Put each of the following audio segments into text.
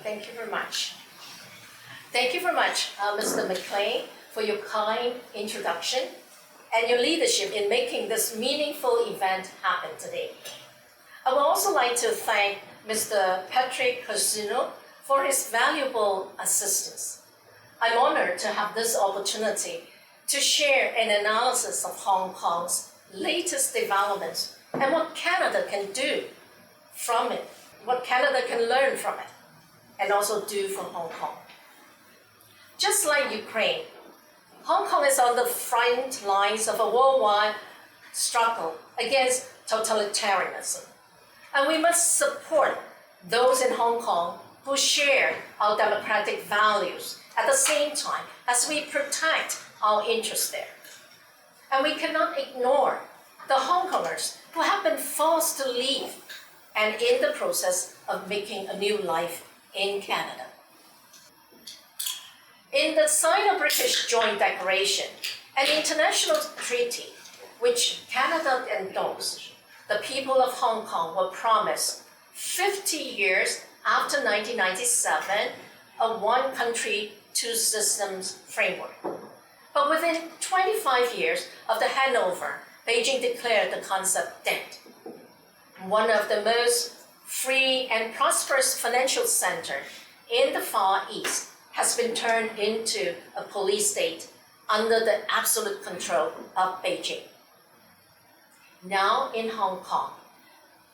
Thank you very much. Thank you very much, Mr. McLean, for your kind introduction and your leadership in making this meaningful event happen today. I would also like to thank Mr. Patrick Cosino for his valuable assistance. I'm honored to have this opportunity to share an analysis of Hong Kong's latest developments and what Canada can do from it, what Canada can learn from it, and also do for Hong Kong. Just like Ukraine, Hong Kong is on the front lines of a worldwide struggle against totalitarianism. And we must support those in Hong Kong who share our democratic values at the same time as we protect our interests there. And we cannot ignore the Hong Kongers who have been forced to leave and in the process of making a new life in Canada. In the Sino-British Joint Declaration, an international treaty which Canada endorsed, the people of Hong Kong were promised 50 years after 1997 a one country, two systems framework. But within 25 years of the handover, Beijing declared the concept dead. One of the most free and prosperous financial centers in the Far East has been turned into a police state under the absolute control of Beijing. Now in Hong Kong,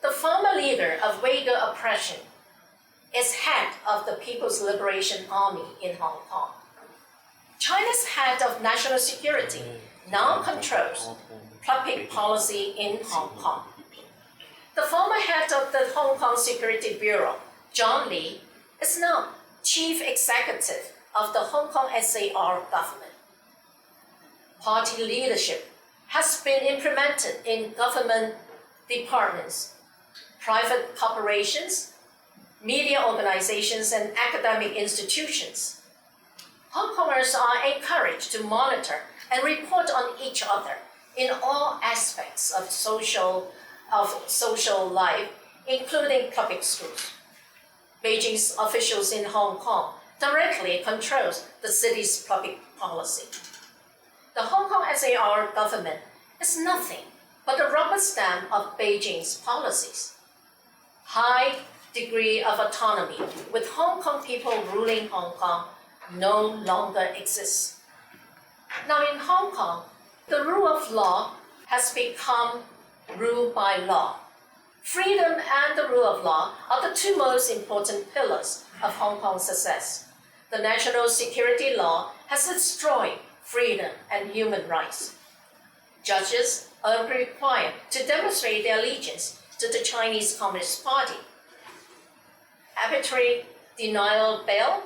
the former leader of Uyghur oppression is head of the People's Liberation Army in Hong Kong. China's head of national security now controls public policy in Hong Kong. The former head of the Hong Kong Security Bureau, John Lee, is now chief executive of the Hong Kong SAR government. Party leadership has been implemented in government departments, private corporations, media organizations, and academic institutions. Hong Kongers are encouraged to monitor and report on each other in all aspects of social life, including public schools. Beijing's officials in Hong Kong directly controls the city's public policy. The Hong Kong SAR government is nothing but a rubber stamp of Beijing's policies. High degree of autonomy with Hong Kong people ruling Hong Kong no longer exists. Now in Hong Kong, the rule of law has become rule by law. Freedom and the rule of law are the two most important pillars of Hong Kong's success. The national security law has destroyed freedom and human rights. Judges are required to demonstrate their allegiance to the Chinese Communist Party. Arbitrary denial of bail,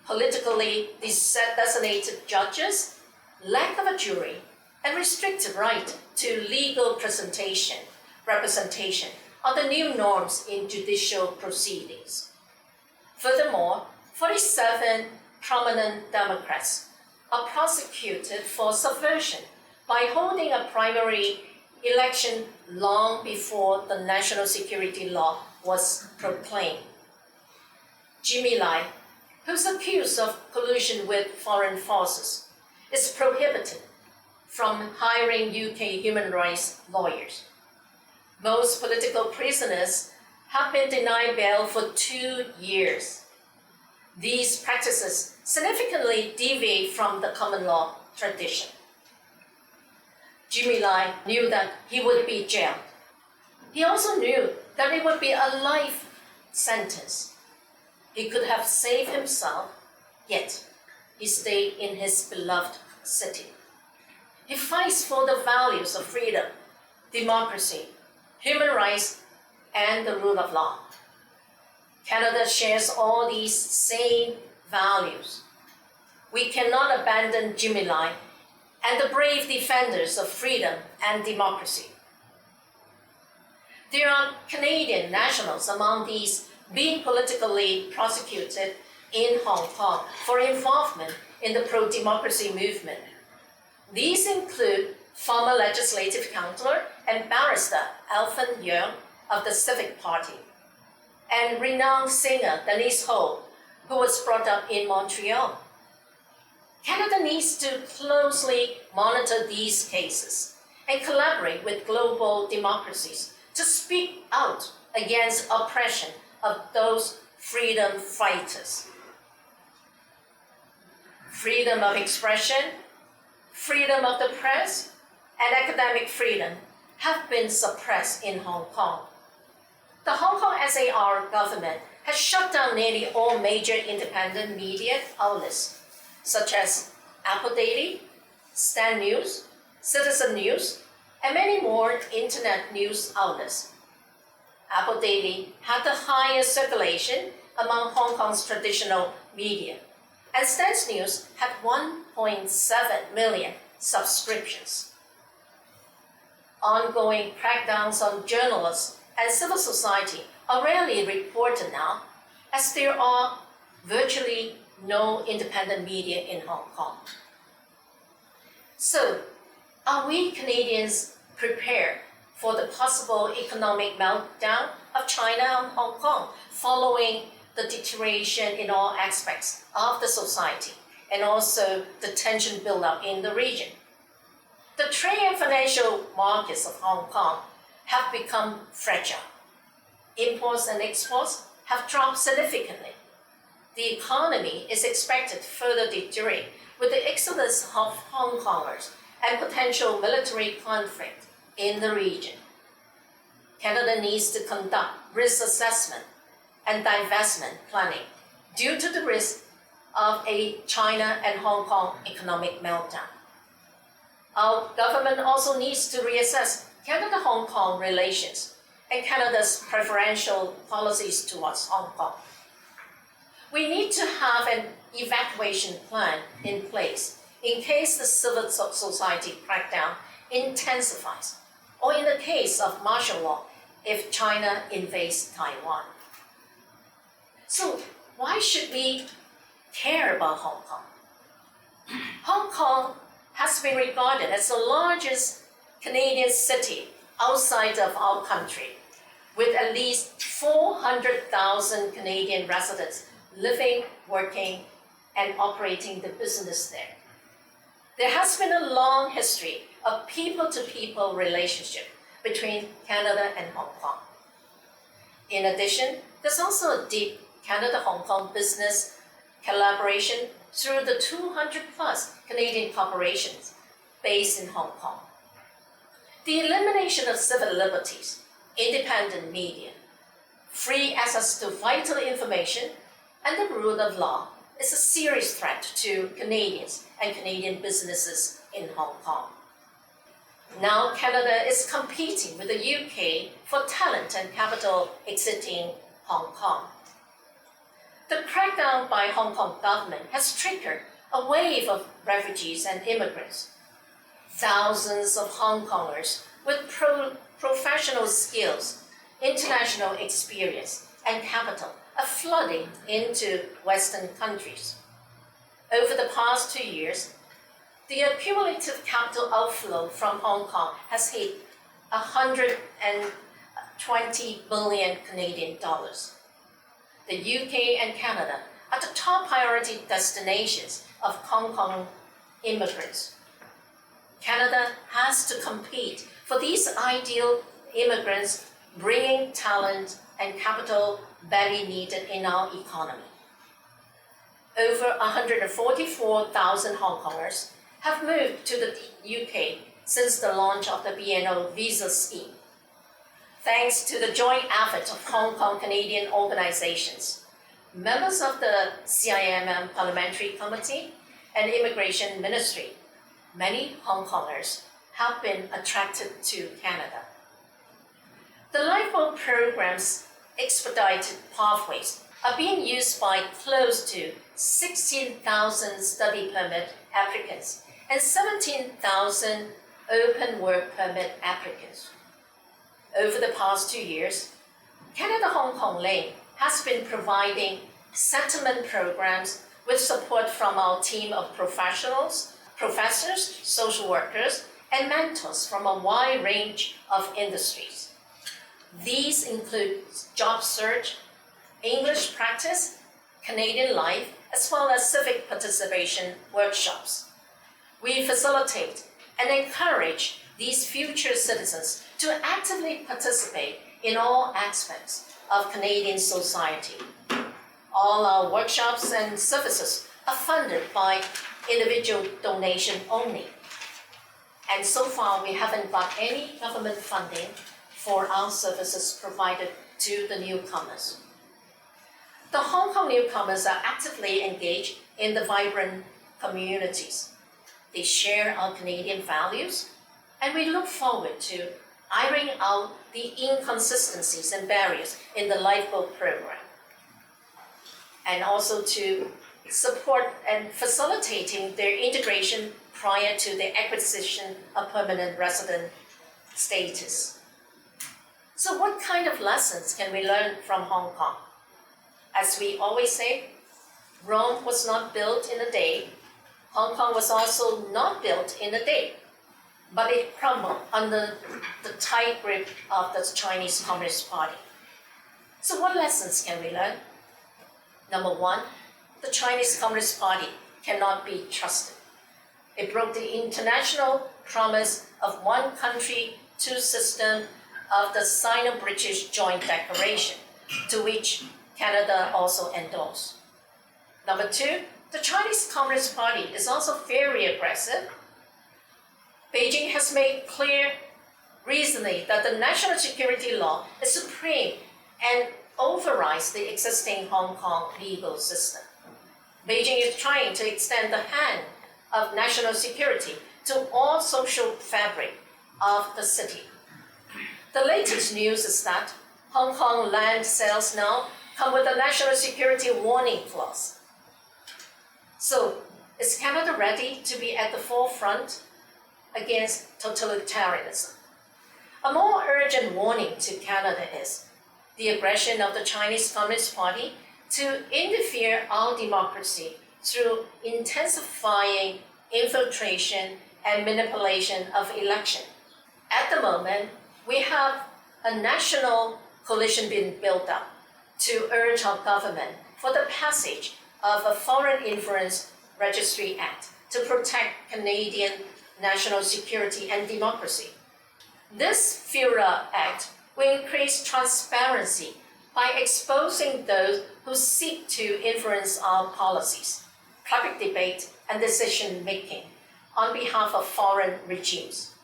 politically designated judges, lack of a jury, and restricted right to legal representation are the new norms in judicial proceedings. Furthermore, 47 prominent Democrats are prosecuted for subversion by holding a primary election long before the national security law was proclaimed. Jimmy Lai, who's accused of collusion with foreign forces, is prohibited from hiring UK human rights lawyers. Most political prisoners have been denied bail for 2 years. These practices significantly deviate from the common law tradition. Jimmy Lai knew that he would be jailed. He also knew that it would be a life sentence. He could have saved himself, yet he stayed in his beloved city. He fights for the values of freedom, democracy, human rights, and the rule of law. Canada shares all these same values. We cannot abandon Jimmy Lai and the brave defenders of freedom and democracy. There are Canadian nationals among these being politically prosecuted in Hong Kong for involvement in the pro-democracy movement. These include former legislative councillor and barrister Alvin Yeung of the Civic Party, and renowned singer Denise Ho, who was brought up in Montreal. Canada needs to closely monitor these cases and collaborate with global democracies to speak out against oppression of those freedom fighters. Freedom of expression, freedom of the press, and academic freedom have been suppressed in Hong Kong. The Hong Kong SAR government has shut down nearly all major independent media outlets, such as Apple Daily, Stand News, Citizen News, and many more internet news outlets. Apple Daily had the highest circulation among Hong Kong's traditional media, and Stand News had 1.7 million subscriptions. Ongoing crackdowns on journalists and civil society are rarely reported now, as there are virtually no independent media in Hong Kong. So, are we Canadians prepared for the possible economic meltdown of China and Hong Kong following the deterioration in all aspects of the society and also the tension build-up in the region? The trade and financial markets of Hong Kong have become fragile. Imports and exports have dropped significantly. The economy is expected to further deteriorate with the exodus of Hong Kongers and potential military conflict in the region. Canada needs to conduct risk assessment and divestment planning due to the risk of a China and Hong Kong economic meltdown. Our government also needs to reassess Canada-Hong Kong relations and Canada's preferential policies towards Hong Kong. We need to have an evacuation plan in place in case the civil society crackdown intensifies, or in the case of martial law if China invades Taiwan. So why should we care about Hong Kong? Hong Kong has been regarded as the largest Canadian city outside of our country, with at least 400,000 Canadian residents living, working, and operating the business there. There has been a long history of people-to-people relationship between Canada and Hong Kong. In addition, there's also a deep Canada-Hong Kong business collaboration through the 200+ Canadian corporations based in Hong Kong. The elimination of civil liberties, independent media, free access to vital information, and the rule of law is a serious threat to Canadians and Canadian businesses in Hong Kong. Now Canada is competing with the UK for talent and capital exiting Hong Kong. The crackdown by Hong Kong government has triggered a wave of refugees and immigrants. Thousands of Hong Kongers with professional skills, international experience, and capital are flooding into Western countries. Over the past 2 years, the accumulative capital outflow from Hong Kong has hit 120 billion Canadian dollars. The UK and Canada are the top priority destinations of Hong Kong immigrants. Canada has to compete for these ideal immigrants, bringing talent and capital badly needed in our economy. Over 144,000 Hong Kongers have moved to the UK since the launch of the BNO visa scheme. Thanks to the joint effort of Hong Kong Canadian organizations, members of the CIMM Parliamentary Committee and Immigration Ministry, many Hong Kongers have been attracted to Canada. The Lifeboat program's expedited pathways are being used by close to 16,000 study permit applicants and 17,000 open work permit applicants. Over the past 2 years, Canada-Hong Kong Lane has been providing settlement programs with support from our team of professionals, professors, social workers, and mentors from a wide range of industries. These include job search, English practice, Canadian life, as well as civic participation workshops. We facilitate and encourage these future citizens to actively participate in all aspects of Canadian society. All our workshops and services are funded by individual donation only. And so far, we haven't got any government funding for our services provided to the newcomers. The Hong Kong newcomers are actively engaged in the vibrant communities. They share our Canadian values, and we look forward to ironing out the inconsistencies and barriers in the Lifeboat program, and also to support and facilitating their integration prior to the acquisition of permanent resident status. So what kind of lessons can we learn from Hong Kong? As we always say, Rome was not built in a day. Hong Kong was also not built in a day, but it crumbled under the tight grip of the Chinese Communist Party. So what lessons can we learn? Number one, the Chinese Communist Party cannot be trusted. It broke the international promise of one country, two systems of the Sino-British Joint Declaration, to which Canada also endorsed. Number two, the Chinese Communist Party is also very aggressive. Beijing has made clear recently that the national security law is supreme and overrides the existing Hong Kong legal system. Beijing is trying to extend the hand of national security to all social fabric of the city. The latest news is that Hong Kong land sales now come with a national security warning clause. So, is Canada ready to be at the forefront against totalitarianism? A more urgent warning to Canada is the aggression of the Chinese Communist Party to interfere our democracy through intensifying infiltration and manipulation of election. At the moment, we have a national coalition being built up to urge our government for the passage of a Foreign Influence Registry Act to protect Canadian national security and democracy. This FIRA Act will increase transparency by exposing those who seek to influence our policies, public debate, and decision-making on behalf of foreign regimes.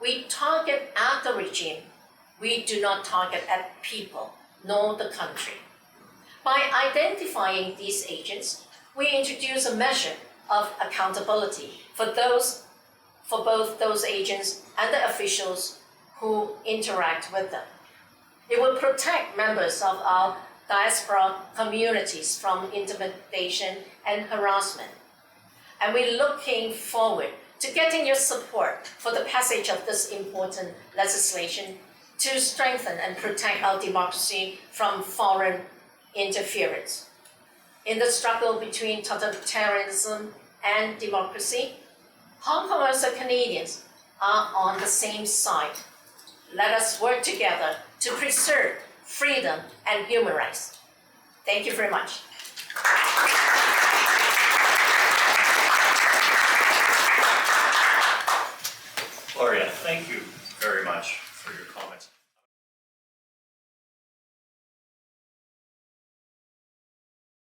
We target at the regime. We do not target at people, nor the country. By identifying these agents, we introduce a measure of accountability for both those agents and the officials who interact with them. It will protect members of our diaspora communities from intimidation and harassment. And we're looking forward to getting your support for the passage of this important legislation to strengthen and protect our democracy from foreign interference. In the struggle between totalitarianism and democracy, Hong Kongers and Canadians are on the same side. Let us work together to preserve freedom and human rights. Thank you very much. Gloria, thank you very much for your comments.